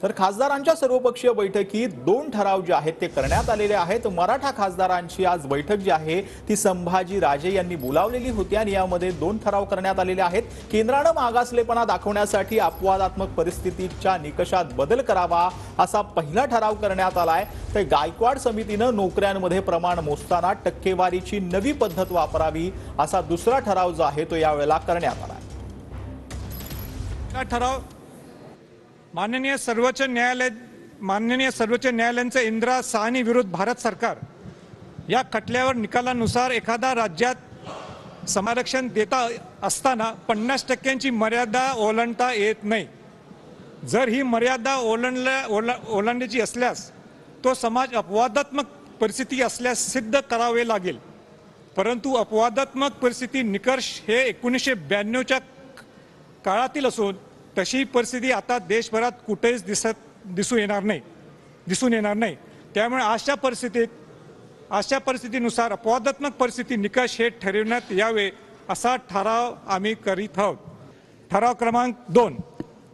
तर खासदारांच्या सर्वपक्षीय बैठकीत 2 ठराव जे आहेत ते करण्यात आलेले आहेत। मराठा खासदारांची आज बैठक जी आहे ती संभाजी राजे यांनी बोलावलेली होती आणि यामध्ये 2 ठराव करण्यात आलेले आहेत। केंद्राने मागासलेपणा दाखवण्यासाठी अपवादात्मक परिस्थितीच्या निकषात बदल करावा असा पहिला ठराव करण्यात आलाय। तर गायकवाड समितीने नोकऱ्यांमध्ये प्रमाण मोजताना टक्केवारीची नवी पद्धत वापरावी असा दुसरा ठराव जो आहे तो यावेळेला करण्यात आलाय। ठराव माननीय सर्वोच्च न्यायालयाचे इंदिरा साहनी विरुद्ध भारत सरकार या खटल्यावर निकालानुसार एखादा राज्यात समारक्षण देता असताना 50% मर्यादा ओलांडता येत नाही। जर ही मर्यादा ओलांडायची असल्यास तो समाज अपवादात्मक परिस्थिती असल्यास सिद्ध करावे लागेल। परंतु अपवादात्मक परिस्थिती निकष हे 1992च्या काळातील असून तशी परिस्थिती आता देशभरात कुठेच दिसून येणार नाही। त्यामुळे अशा परिस्थितीनुसार अपवादात्मक परिस्थिती निकष हे ठरविण्यात यावे असा ठराव आम्ही करीत आहोत। ठराव क्रमांक 2,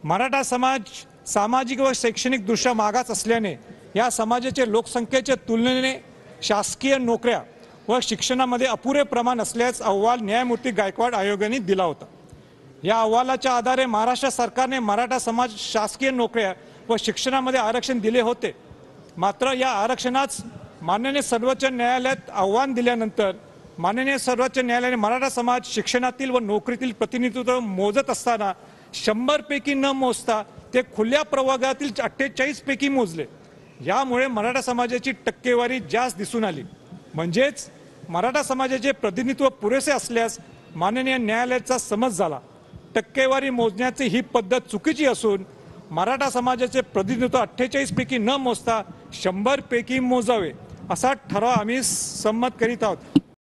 मराठा समाज सामाजिक व शैक्षणिक दृष्ट्या मागास असल्याने या समाजाचे लोकसंख्येच्या तुलनेने शासकीय नोकऱ्या व शिक्षणामध्ये अपुरे प्रमाण असल्याचा अहवाल न्यायमूर्ती गायकवाड आयोगाने दिला होता। या अहवालाच्या आधारे महाराष्ट्र सरकारने मराठा समाज शासकीय नोकऱ्या व शिक्षणामध्ये आरक्षण दिले होते। मात्र या आरक्षणास माननीय सर्वोच्च न्यायालयात आव्हान दिल्यानंतर माननीय सर्वोच्च न्यायालयाने मराठा समाज शिक्षणातील व नोकरीतील प्रतिनिधित्व मोजत असताना 100 पैकी न मोजता ते खुल्या प्रवर्गातील 48 पैकी मोजले। यामुळे मराठा समाजाची टक्केवारी जास्त दिसून आली। म्हणजेच मराठा समाजाचे प्रतिनिधित्व पुरेसे असल्यास माननीय न्यायालयाचा समज झाला। टक्केवारी मोजण्याची ही पद्धत चुकीची असून मराठा समाजाचे प्रतिनिधित्व 48 पैकी न मोजता 100 पैकी मोजावे असा ठराव आम्ही संमत करीत आहोत।